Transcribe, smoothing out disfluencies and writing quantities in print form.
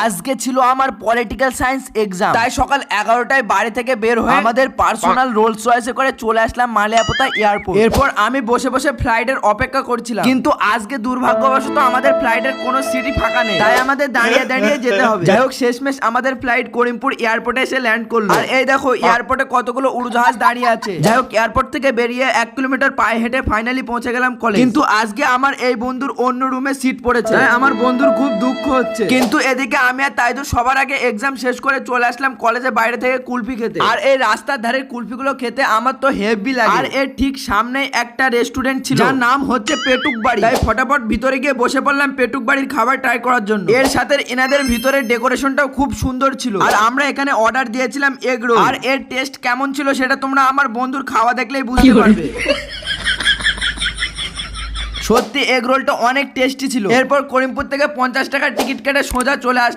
আজকে ছিল আমার পলিটিক্যাল সায়েন্স এক্সাম, তাই সকাল 11টায় বাড়ি থেকে বের হয়ে আমাদের পার্সোনাল রোলস রয়েসে করে চলে আসলাম মালিয়াপোতা এয়ারপোর্ট। এরপর আমি বসে বসে ফ্লাইটের অপেক্ষা করছিলাম, কিন্তু আজকে দুর্ভাগ্যবশত আমাদের ফ্লাইটের কোনো সিটই ফাঁকা নেই, তাই আমাদের দাঁড়িয়ে দাঁড়িয়ে যেতে হবে। যাই হোক, শেষমেশ আমাদের ফ্লাইট করিমপুর এয়ারপোর্টে এসে ল্যান্ড করলো। আর এই দেখো এয়ারপোর্টে কতগুলো উড়োজাহাজ দাঁড়িয়ে আছে। যাই হোক, এয়ারপোর্ট থেকে বেরিয়ে 1 কিলোমিটার পায়ে হেঁটে ফাইনালি পৌঁছে গেলাম কলেজ। কিন্তু আজকে আমার এই বন্ধুর অন্য রুমে সিট পড়েছে, তাই আমার বন্ধুর খুব দুঃখ হচ্ছে। কিন্তু এদিকে আমি আর তাইদুর সবার আগে এক্সাম শেষ করে চলে আসলাম কলেজের বাইরে থেকে কুলফি খেতে। আর এই রাস্তার ধারের কুলফিগুলো খেতে আমার তো হেভি লাগে। আর এর ঠিক সামনে একটা রেস্টুরেন্ট ছিল যার নাম হচ্ছে পেটুক বাড়ি, তাই ফটাফট ভিতরে গিয়ে বসে পড়লাম পেটুক বাড়ির খাবার ট্রাই করার জন্য। এর সাথে এনাদের ভিতরের ডেকোরেশনটাও খুব সুন্দর ছিল। আর আমরা এখানে অর্ডার দিয়েছিলাম এগ রোল। আর এর টেস্ট কেমন ছিল সেটা তোমরা আমার বন্ধুর খাওয়া দেখলেই বুঝতে পারবে। সত্যি এগ রোলটা অনেক টেস্টি ছিল। এরপর করিমপুর থেকে 50 টাকার টিকিট কেটে সোজা চলে